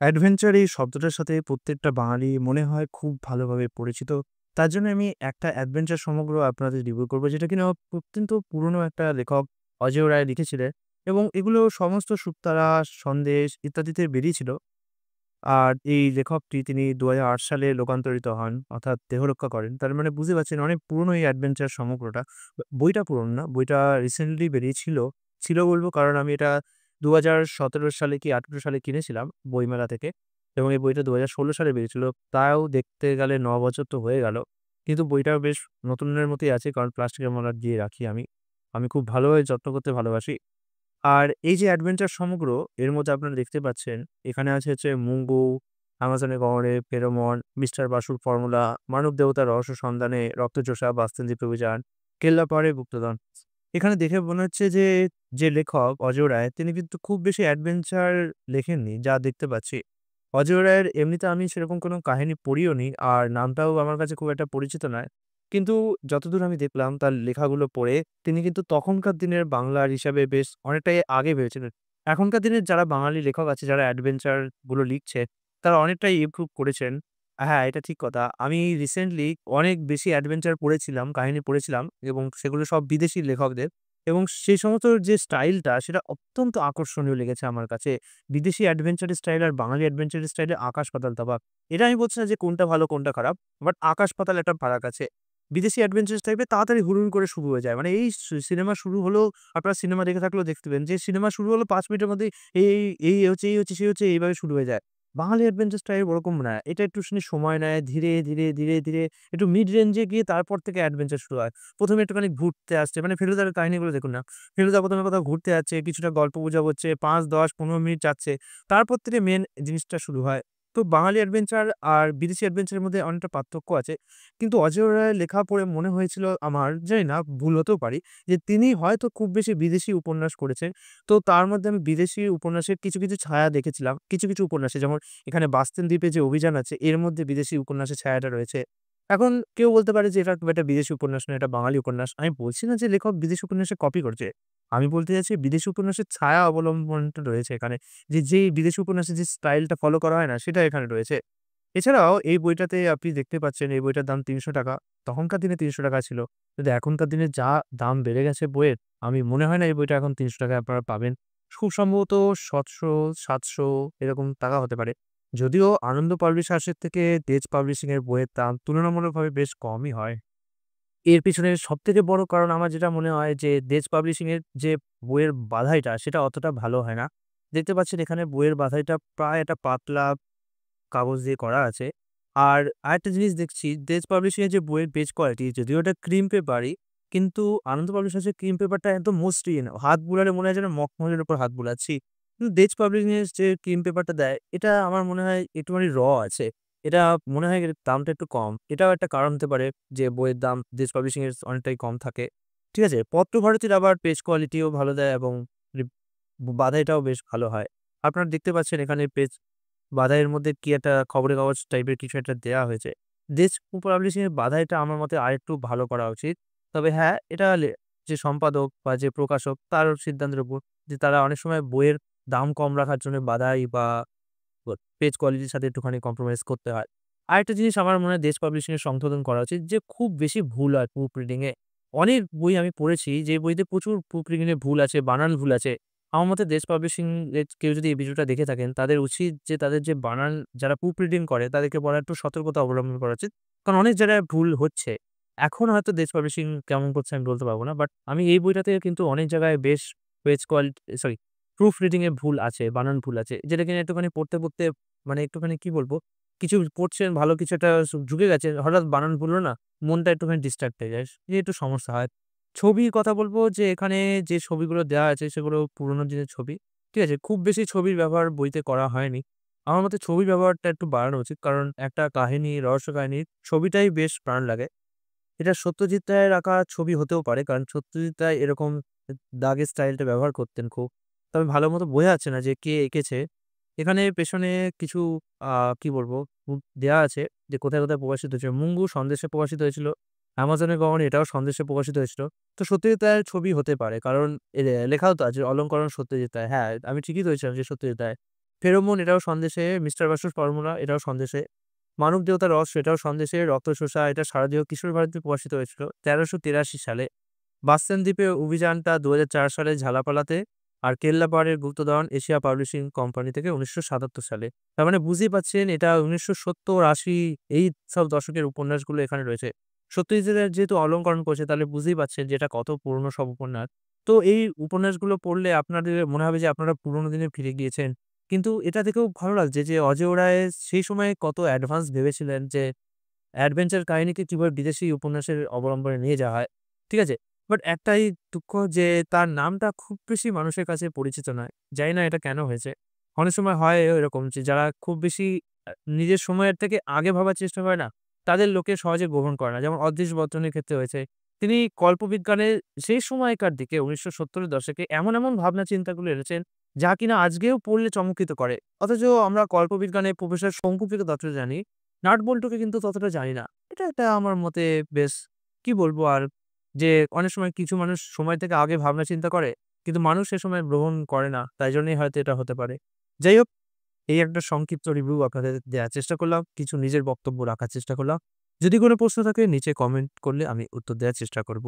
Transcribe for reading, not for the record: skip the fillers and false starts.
Adventure এই শব্দটার সাথে প্রত্যেকটা বাঙালি মনে হয় খুব ভালোভাবে পরিচিত। তার জন্য আমি একটা অ্যাডভেঞ্চার সমগ্র আপনাদের রিভিউ করব, যেটা কিনা অত্যন্ত পুরনো একটা লেখক অজয় রায় লিখেছিলেন এবং এগুলো সমস্ত শুকতারা, সন্দেশ ইত্যাদিতে বেরিয়েছিল। আর এই লেখকটি তিনি ২০০৮ সালে লোকান্তরিত হন, অর্থাৎ দেহরক্ষা করেন। তার মানে বুঝতে পারছেন অনেক পুরনো এই অ্যাডভেঞ্চার সমগ্রটা। বইটা পুরনো না, বইটা রিসেন্টলি বেরিয়েছিল। ছিল বলব কারণ আমি এটা ২০১৭ সালে কি ১৮ সালে কিনেছিলাম বইমেলা থেকে এবং এই বইটা ২০১৬ সালে বেরিয়েছিল। তাও দেখতে গেলে ৯ বছর তো হয়ে গেল। কিন্তু বইটা বেশ নতুনের মতোই আছে, কারণ প্লাস্টিকের মলাট দিয়ে রাখি আমি। আমি খুব ভালোভাবে যত্ন করতে ভালোবাসি। আর এই যে অ্যাডভেঞ্চার সমগ্র, এর মধ্যে আপনারা দেখতে পাচ্ছেন এখানে আছে হচ্ছে মুঙ্গু, আমাজনের গহরে, ফেরোমন, মিস্টার বাসুর ফর্মুলা, মানব দেবতার রহস্য সন্ধানে, রক্তচোষা, বাস্তিনদীপ অভিযান, কেল্লা পাহাড়ে গুপ্তধন। এখানে দেখে মনে হচ্ছে যে, যে লেখক অজয় রায় তিনি কিন্তু খুব বেশি অ্যাডভেঞ্চার লেখেননি যা দেখতে পাচ্ছি। অজয় রায়ের এমনিতে আমি সেরকম কোনো কাহিনী পড়িওনি আর নামটাও আমার কাছে খুব একটা পরিচিত নয়। কিন্তু যতদূর আমি দেখলাম তার লেখাগুলো পড়ে তিনি কিন্তু তখনকার দিনের বাংলার হিসাবে বেশ অনেকটাই আগে ভেবেছিলেন। এখনকার দিনের যারা বাঙালি লেখক আছে, যারা অ্যাডভেঞ্চার গুলো লিখছে, তারা অনেকটাই ইমপ্রুভ করেছেন। হ্যাঁ, এটা ঠিক কথা। আমি রিসেন্টলি অনেক বেশি অ্যাডভেঞ্চার পড়েছিলাম, কাহিনী পড়েছিলাম এবং সেগুলো সব বিদেশি লেখকদের এবং সেই সমস্ত যে স্টাইলটা সেটা অত্যন্ত আকর্ষণীয় লেগেছে আমার কাছে। বিদেশি অ্যাডভেঞ্চার স্টাইল আর বাঙালি অ্যাডভেঞ্চার স্টাইলে আকাশ পাতাল তফাৎ। এটা আমি বলছি না যে কোনটা ভালো কোনটা খারাপ। বাট আকাশ পাতাল একটা ফারাক আছে। বিদেশি অ্যাডভেঞ্চারাস টাইপের তাড়াতাড়ি হুড়হুড় করে শুরু হয়ে যায়। মানে এই সিনেমা শুরু হলেও, আপনারা সিনেমা দেখে থাকলেও দেখতে পেন যে সিনেমা শুরু হলো ৫ মিনিটের মধ্যেই এই হচ্ছে, সেই হচ্ছে এইভাবে শুরু হয়ে যায়। বাঙালি অ্যাডভেঞ্চার স্টাইল ওরকম না। এটা একটুখানি সময় নেয়। ধীরে একটু মিড রেঞ্জ এ গিয়ে তারপর থেকে অ্যাডভেঞ্চার শুরু হয়। ১ম এ একটুখানি ঘুরতে আসছে। মানে ফেলুদার কাহিনীগুলো দেখুন না। ফেলুদা ১ম এ কোথাও ঘুরতে যাচ্ছে, কিছুটা গল্পগুজব হচ্ছে, ৫, ১০, ১৫ মিনিট যাচ্ছে। তারপর থেকে মেইন জিনিসটা শুরু হয়। তো বাঙালি অ্যাডভেঞ্চার আর বিদেশি অ্যাডভেঞ্চার এর মধ্যে অনেকটা পার্থক্য আছে। কিন্তু অজয় রায়ের লেখা পড়ে মনে হয়েছিল আমার, জানি না ভুল হতেও পারি, যে তিনি হয়তো খুব বেশি বিদেশি উপন্যাস করেছেন। তো তার মধ্যে আমি বিদেশি উপন্যাসের কিছু ছায়া দেখেছিলাম। কিছু উপন্যাসে, যেমন এখানে 'বাস্তিন দ্বীপে' যে অভিযান আছে, এর মধ্যে বিদেশি উপন্যাসের ছায়াটা রয়েছে। এখন কেউ বলতে পারে যে এটা খুব একটা বিদেশি উপন্যাস নয়, এটা বাঙালি উপন্যাস। আমি বলছি না যে লেখক বিদেশি উপন্যাসে কপি করছে। আমি বলতে চাইছি বিদেশি উপন্যাসের ছায়া অবলম্বনটা রয়েছে এখানে। যেই বিদেশি উপন্যাসের যে স্টাইলটা ফলো করা হয় না, সেটা এখানে রয়েছে। এছাড়াও এই বইটাতে আপনি দেখতে পাচ্ছেন এই বইটার দাম ৳৩০০। তখনকার দিনে ৳৩০০ ছিল। কিন্তু এখনকার দিনে যা দাম বেড়ে গেছে বইয়ের, আমি মনে হয় না এই বইটা এখন ৳৩০০ আপনারা পাবেন। খুব সম্ভবত ৭০০, ৭০০ এরকম টাকা হতে পারে। যদিও আনন্দ পাবলিশার্স এর থেকে তেজ পাবলিশিং এর বইয়ের দাম তুলনামূলকভাবে বেশ কমই হয়। এর পিছনে সবথেকে বড় কারণ আমার যেটা মনে হয় যে, দেজ পাবলিশিং এর যে বইয়ের বাঁধাইটা সেটা অতটা ভালো হয় না। দেখতে পাচ্ছেন এখানে বইয়ের বাঁধাইটা প্রায় একটা পাতলা কাগজ দিয়ে করা আছে। আর আরেকটা জিনিস দেখছি, দেজ পাবলিশিং এর যে বইয়ের পেজ কোয়ালিটি, যদিও এটা ক্রিম পেপারই, কিন্তু আনন্দ পাবলিশার্স এর ক্রিম পেপারটা একদম মসৃণ। হাত বুলালে মনে হয় যেন মখমলের উপর হাত বুলাচ্ছি। কিন্তু দেজ পাবলিশিং এর যে ক্রিম পেপারটা দেয়, এটা আমার মনে হয় একটুখানি আছে। এটা মনে হয় এর দামটা একটু কম। এটাও একটা কারণ হতে পারে যে বইয়ের দাম দেজ পাবলিশিং এর অনেকটাই কম থাকে। ঠিক আছে? পত্রভারতীর আবার পেজ কোয়ালিটিও ভালো দেয় এবং রিপ বাঁধাইটাও বেশ ভালো হয়। আপনারা দেখতে পাচ্ছেন এখানে পেজ বাঁধাইয়ের মধ্যে কি একটা খবরের কাগজ টাইপের কিছু একটা দেয়া হয়েছে। দেশ পাবলিশিং এর বাঁধাইটা আমার মতে আরেকটু ভালো করা উচিত। তবে হ্যাঁ, এটা যে সম্পাদক বা যে প্রকাশক তার সিদ্ধান্তের উপর, যে তারা অনেক সময় বইয়ের দাম কম রাখার জন্য বাঁধাই বা পেজ কোয়ালিটির সাথে একটুখানি কম্প্রোমাইজ করতে হয়। আরেকটা জিনিস আমার মনে হয় দেশ পাবলিশিং এর সংশোধন করা উচিত, যে খুব বেশি ভুল হয় প্রুফ রিডিং এ। অনেক বই আমি পড়েছি যে বইতে প্রচুর প্রুফ রিডিং এ ভুল আছে, বানান ভুল আছে। আমার মতে দেশ পাবলিশিং এর কেউ যদি এই ভিডিওটা দেখে থাকেন, তাদের উচিত যে তাদের যে বানান, যারা প্রুফ রিডিং করে তাদেরকে বলা একটু সতর্কতা অবলম্বন করা উচিত। কারণ অনেক জায়গায় ভুল হচ্ছে। এখন হয়তো দেশ পাবলিশিং কেমন করছে আমি বলতে পারব না। বাট আমি এই বইটাতে কিন্তু অনেক জায়গায় বেশ page quality sorry proof reading এ ভুল আছে, বানান ভুল আছে। যেটা কিনা একটুখানি পড়তে মানে একটুখানি কি বলবো? কিছু পড়ছেন, ভালো কিছু একটা ঢুকে গেছে, হঠাৎ বানান ভুল হলো না, মনটা একটুখানি ডিস্ট্রাক্ট হয়ে যায়। এই একটু সমস্যা হয়। ছবির কথা বলব যে এখানে যে ছবিগুলো দেওয়া আছে সেগুলো পুরোনো দিনের ছবি। ঠিক আছে? খুব বেশি ছবির ব্যবহার বইতে করা হয়নি। আমার মতে ছবির ব্যবহারটা একটু বাড়ানো উচিত। কারণ একটা কাহিনী, রহস্য কাহিনীর ছবিটাই বেশ প্রাণ লাগে। এটা সত্যজিৎ রায়ের আঁকা ছবি হতেও পারে। কারণ সত্যজিৎ রায় এরকম দাগের স্টাইলটা ব্যবহার করতেন খুব। তবে ভালো মতো বোঝা যাচ্ছে না যে কে এঁকেছে। এখানে পেছনে কিছু আ কি বলবো? দেয়া আছে যে কোথায় প্রকাশিত হয়েছে। মুঙ্গু সন্দেশে প্রকাশিত হয়েছিল। আমাজনের গগনে এটাও সন্দেশে প্রকাশিত হয়েছিল। তো সত্যজিৎ রায়ের ছবি হতে পারে। কারণ লেখাও তো আছে অলঙ্করণ সত্যজিৎ রায়। হ্যাঁ, আমি ঠিকই ধরেছিলাম যে সত্যজিৎ রায়। ফেরোমন এটাও সন্দেশে, মিস্টার বাসুর ফর্মুলা এটাও সন্দেশে, মানব দেবতার রস এটাও সন্দেশে, রক্তচোষা এটা সারাদেহ কিশোর ভারতীতে প্রকাশিত হয়েছিল ১৩৮৩ সালে। বাস্তান দ্বীপে অভিযানটা ২০০৪ সালে ঝালাপালাতে, আর কেল্লা পাহাড়ের গুপ্তধন এশিয়া পাবলিশিং কোম্পানি থেকে ১৯৭৭ সালে। তার মানে বুঝতেই পারছেন এটা ১৯৭০-৮০ এই সব দশকের উপন্যাসগুলো এখানে রয়েছে। সত্যজিৎ যেহেতু অলংকরণ করেছে তাহলে বুঝতেই পারছেন যে এটা কত পুরনো সব উপন্যাস। তো এই উপন্যাসগুলো পড়লে আপনাদের মনে হবে যে আপনারা পুরোনো দিনে ফিরে গিয়েছেন। কিন্তু এটা দেখেও ভালো লাগছে যে অজয় রায় সেই সময়ে কত অ্যাডভান্স ভেবেছিলেন যে অ্যাডভেঞ্চার কাহিনীকে কিভাবে বিদেশি উপন্যাসের অবলম্বনে নিয়ে যাওয়া হয়। ঠিক আছে? বাট একটাই দুঃখ যে তার নামটা খুব বেশি মানুষের কাছে পরিচিত নয়। জানি না এটা কেন হয়েছে? অনেক সময় হয় এরকম যে যারা খুব বেশি নিজের সময়ের থেকে আগে ভাবার চেষ্টা করে না, তাদের লোকে সহজে গ্রহণ করে না। যেমন অদৃশ বর্তনের ক্ষেত্রে হয়েছে। তিনি কল্পবিজ্ঞানের সেই সময়কার দিকে ১৯৭০ এর দশকে এমন ভাবনা চিন্তাগুলো এনেছেন, যা কিনা আজকেও পড়লে চমকিত করে। অথচ আমরা কল্পবিজ্ঞানে প্রফেসর শঙ্কুপ্রিয় দত্ত জানি, নাট বল্টুকে কিন্তু ততটা জানি না। এটা একটা আমার মতে বেশ কি বলবো আর, যে অনেক সময় কিছু মানুষ সময় থেকে আগে ভাবনা চিন্তা করে, কিন্তু মানুষ সে সময় গ্রহণ করে না। তাই জন্যই হয়তো এটা হতে পারে। যাই হোক, এই একটা সংক্ষিপ্ত রিভিউ আপনাদের দেয়ার চেষ্টা করলাম। কিছু নিজের বক্তব্য রাখার চেষ্টা করলাম। যদি কোনো প্রশ্ন থাকে নিচে কমেন্ট করলে আমি উত্তর দেওয়ার চেষ্টা করব।